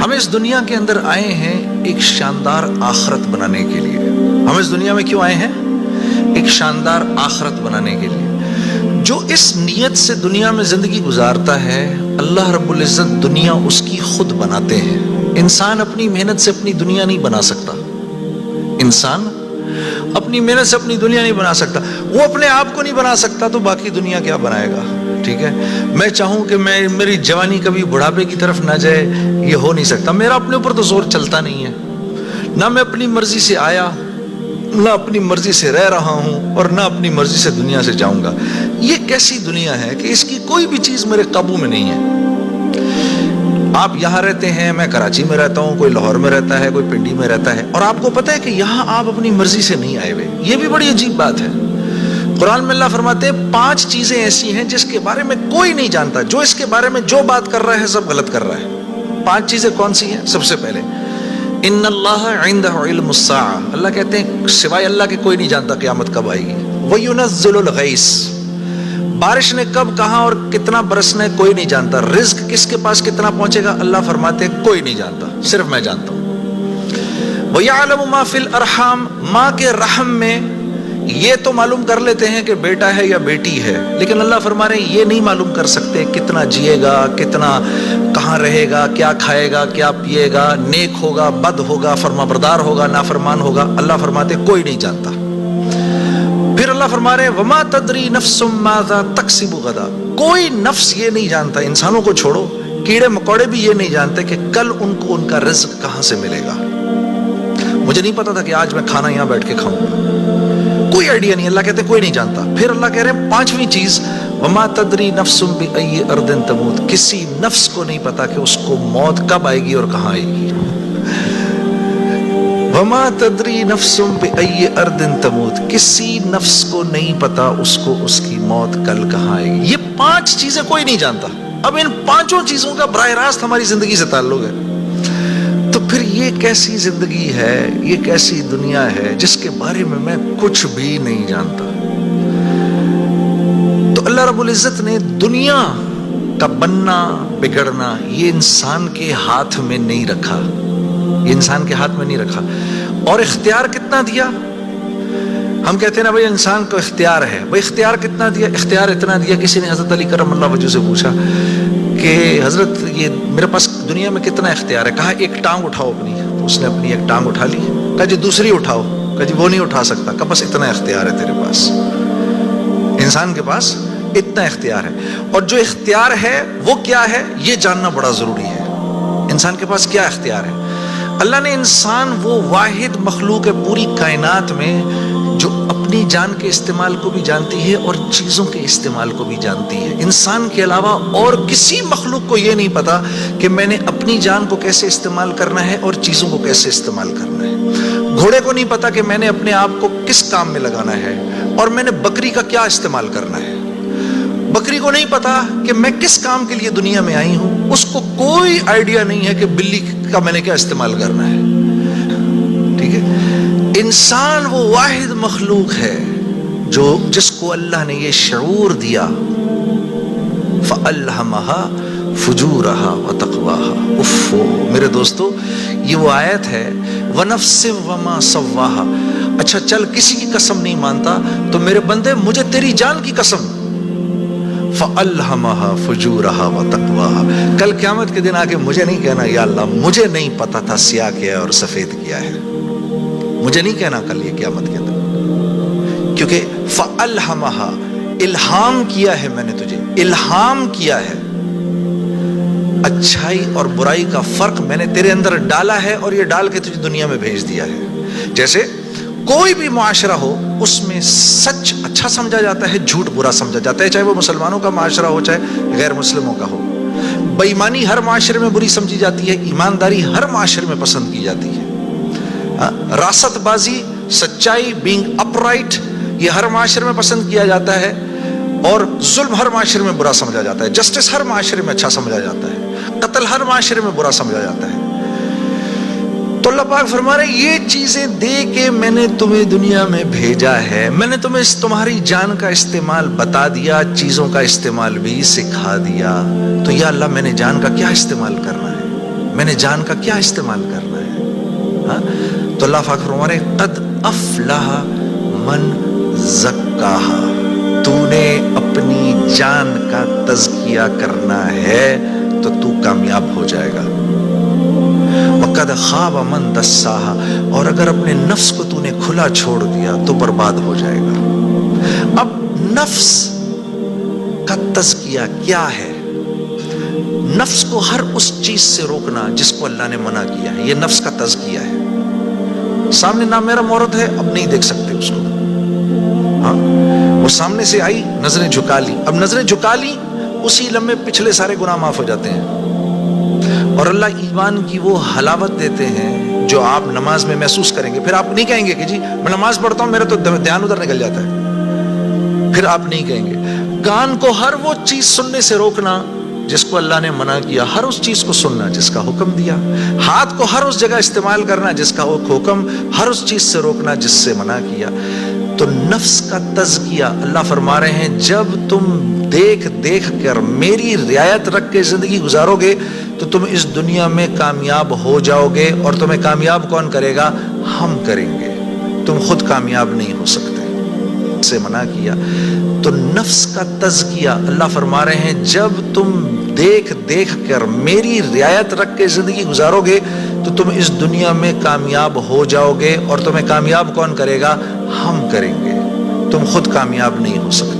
ہم اس دنیا کے اندر آئے ہیں ایک شاندار آخرت بنانے کے لیے. ہم اس دنیا میں کیوں آئے ہیں؟ ایک شاندار آخرت بنانے کے لیے. جو اس نیت سے دنیا میں زندگی گزارتا ہے اللہ رب العزت دنیا اس کی خود بناتے ہیں. انسان اپنی محنت سے اپنی دنیا نہیں بنا سکتا. انسان اپنی محنت سے اپنی دنیا نہیں بنا سکتا. وہ اپنے آپ کو نہیں بنا سکتا تو باقی دنیا کیا بنائے گا؟ ٹھیک ہے، میں چاہوں کہ میری جوانی کبھی بڑھاپے کی طرف نہ جائے، یہ ہو نہیں سکتا. میرا اپنے اوپر تو زور چلتا نہیں ہے. نہ میں اپنی مرضی سے آیا، نہ اپنی مرضی سے رہ رہا ہوں، اور نہ اپنی مرضی سے دنیا سے جاؤں گا. یہ کیسی دنیا ہے کہ اس کی کوئی بھی چیز میرے قابو میں نہیں ہے. آپ یہاں رہتے ہیں، میں کراچی میں رہتا ہوں، کوئی لاہور میں رہتا ہے، کوئی پنڈی میں رہتا ہے، اور آپ کو پتہ ہے کہ یہاں آپ اپنی مرضی سے نہیں آئے ہوئے. یہ بھی بڑی عجیب بات ہے. قرآن میں اللہ فرماتے ہیں 5 چیزیں ایسی ہیں جس کے بارے میں کوئی نہیں جانتا. جو اس کے بارے میں جو بات کر رہا ہے سب غلط کر رہا ہے. 5 چیزیں کون سی ہیں؟ سب سے پہلے ان اللہ عنده علم الساعہ. اللہ کہتے ہیں سوائے اللہ کے کوئی نہیں جانتا قیامت کب آئے گی. وَيُنَزِّلُ الْغَيْثَ. بارش نے کب کہاں اور کتنا برسنا ہے کوئی نہیں جانتا. رزق کس کے پاس کتنا پہنچے گا اللہ فرماتے ہیں کوئی نہیں جانتا، صرف میں جانتا ہوں. وَيَعْلَمُ مَا فِي الْأَرْحَامِ. ماں کے رحم میں یہ تو معلوم کر لیتے ہیں کہ بیٹا ہے یا بیٹی ہے، لیکن اللہ فرما رہے ہیں یہ نہیں معلوم کر سکتے کتنا جیے گا، کتنا کہاں رہے گا، کیا کھائے گا، کیا پیے گا، نیک ہوگا، بد ہوگا، فرما بردار ہوگا، نافرمان ہوگا. اللہ فرماتے ہیں کوئی نہیں جانتا. پھر اللہ فرما رہے ہیں وما تدری نفس ماذا تکسب غدا. کوئی نفس یہ نہیں جانتا، انسانوں کو چھوڑو، کیڑے مکوڑے بھی یہ نہیں جانتے کہ کل ان کو ان کا رزق کہاں سے ملے گا. مجھے نہیں پتا تھا کہ آج میں کھانا یہاں بیٹھ کے کھاؤں گا، کوئی آئیڈیا نہیں. اللہ کہتے ہیں کوئی نہیں جانتا. پھر اللہ کہہ رہے ہیں 5ویں چیز وما تدری نفس بأی ارض تموت. کسی نفس کو نہیں پتا کہ اس کو موت کب آئے گی اور کہاں آئے گی. وما تدری نفس بأی ارض تموت. کسی نفس کو نہیں پتا اس کو اس کی موت کل کہاں آئے گی. یہ 5 چیزیں کوئی نہیں جانتا. اب ان 5 چیزوں کا براہ راست ہماری زندگی سے تعلق ہے. تو پھر یہ کیسی زندگی ہے، یہ کیسی دنیا ہے جس کے بارے میں کچھ بھی نہیں جانتا. تو اللہ رب العزت نے دنیا کا بننا بگڑنا یہ انسان کے ہاتھ میں نہیں رکھا. یہ انسان کے ہاتھ میں نہیں رکھا. اور اختیار کتنا دیا؟ ہم کہتے ہیں نا بھائی انسان کو اختیار ہے. بھائی اختیار کتنا دیا؟ اختیار اتنا دیا. کسی نے حضرت علی کرم اللہ وجہ سے پوچھا کہ حضرت یہ میرے پاس دنیا میں کتنا اختیار ہے؟ کہا ایک ٹانگ اٹھاؤ اپنی. تو اس نے اپنی ایک ٹانگ اٹھا لی. کہا جی دوسری اٹھاؤ. کہا جی وہ نہیں اٹھا سکتا. کہا بس اتنا اختیار ہے تیرے پاس. انسان کے پاس اتنا اختیار ہے. اور جو اختیار ہے وہ کیا ہے یہ جاننا بڑا ضروری ہے. انسان کے پاس کیا اختیار ہے؟ اللہ نے انسان وہ واحد مخلوق ہے پوری کائنات میں جو اپنی جان کے استعمال کو بھی جانتی ہے اور چیزوں کے استعمال کو بھی جانتی ہے. انسان کے علاوہ اور کسی مخلوق کو یہ نہیں پتا کہ میں نے اپنی جان کو کیسے استعمال کرنا ہے اور چیزوں کو کیسے استعمال کرنا ہے. گھوڑے کو نہیں پتا کہ میں نے اپنے آپ کو کس کام میں لگانا ہے اور میں نے بکری کا کیا استعمال کرنا ہے. بکری کو نہیں پتا کہ میں کس کام کے لیے دنیا میں آئی ہوں. اس کو کوئی آئیڈیا نہیں ہے کہ بلی کا میں نے کیا استعمال کرنا ہے. ٹھیک ہے. انسان وہ واحد مخلوق ہے جس کو اللہ نے یہ شعور دیا فَأَلْهَمَهَا فُجُورَهَا وَتَقْوَاهَا. اف میرے دوستو یہ وہ آیت ہے وَنَفْسٍ وَمَا سَوَّاهَا. اچھا چل کسی کی قسم نہیں مانتا تو میرے بندے مجھے تیری جان کی قسم فَأَلْهَمَهَا فُجُورَهَا وَتَقْوَاهَا. کل قیامت کے دن آگے مجھے نہیں کہنا یا اللہ مجھے نہیں پتا تھا سیاہ کیا ہے اور سفید کیا ہے. مجھے نہیں کہنا کل یہ قیامت کے اندر، کیونکہ فَأَلْهَمَهَا الہام کیا ہے میں نے تجھے، الہام کیا ہے. اچھائی اور برائی کا فرق میں نے تیرے اندر ڈالا ہے اور یہ ڈال کے تجھے دنیا میں بھیج دیا ہے. جیسے کوئی بھی معاشرہ ہو اس میں سچ اچھا سمجھا جاتا ہے، جھوٹ برا سمجھا جاتا ہے، چاہے وہ مسلمانوں کا معاشرہ ہو چاہے غیر مسلموں کا ہو. بے ایمانی ہر معاشرے میں بری سمجھی جاتی ہے، ایمانداری ہر معاشرے میں پسند کی جاتی ہے. راست بازی، سچائی، بینگ اپ رائٹ یہ ہر معاشرے میں پسند کیا جاتا ہے، اور ظلم ہر معاشرے میں برا سمجھا جاتا ہے. جسٹس ہر معاشرے میں اچھا سمجھا جاتا ہے، قتل ہر معاشرے میں برا سمجھا جاتا ہے. تو اللہ پاک فرما رہے ہیں یہ چیزیں دے کے میں نے تمہیں دنیا میں بھیجا ہے. میں نے تمہیں تمہاری جان کا استعمال بتا دیا، چیزوں کا استعمال بھی سکھا دیا. تو یا اللہ میں نے جان کا کیا استعمال کرنا ہے، میں نے جان کا کیا استعمال کرنا ہے؟ ہاں؟ تو اللہ پاک فرما رہے قد افلح من زکاہا، تو نے اپنی جان کا تزکیہ کرنا ہے تو تو کامیاب ہو جائے گا۔ وقد خاب من دساہا، اور اگر اپنے نفس کو تو نے کھلا چھوڑ دیا تو برباد ہو جائے گا۔ اب نفس کا تزکیہ کیا ہے؟ نفس کو ہر اس چیز سے روکنا جس کو اللہ نے منع کیا ہے، یہ نفس کا تزکیہ ہے۔ سامنے نام میرا مورد ہے، اب نہیں دیکھ سکتے اس کو، ہاں وہ سامنے سے آئی، نظریں جھکا لی، اب نظریں جھکا لی اسی لمحے پچھلے سارے گناہ معاف ہو جاتے ہیں، اور اللہ ایمان کی وہ حلاوت دیتے ہیں جو آپ نماز میں محسوس کریں گے۔ پھر آپ نہیں کہیں گے کہ جی میں نماز پڑھتا ہوں میرا تو دھیان ادھر نکل جاتا ہے، پھر آپ نہیں کہیں گے۔ کان کو ہر وہ چیز سننے سے روکنا جس کو اللہ نے منع کیا، ہر اس چیز کو سننا جس کا حکم دیا۔ ہاتھ کو ہر اس جگہ استعمال کرنا جس کا حکم، ہر اس چیز سے روکنا جس سے منع کیا۔ تو نفس کا تزکیہ اللہ فرما رہے ہیں جب تم دیکھ دیکھ کر میری رعایت رکھ کے زندگی گزارو گے تو تم اس دنیا میں کامیاب ہو جاؤ گے، اور تمہیں کامیاب کون کرے گا؟ ہم کریں گے، تم خود کامیاب نہیں ہو سکتے۔ سے منع کیا تو نفس کا تزکیہ اللہ فرما رہے ہیں جب تم دیکھ دیکھ کر میری رعایت رکھ کے زندگی گزارو گے تو تم اس دنیا میں کامیاب ہو جاؤ گے، اور تمہیں کامیاب کون کرے گا؟ ہم کریں گے، تم خود کامیاب نہیں ہو سکتے۔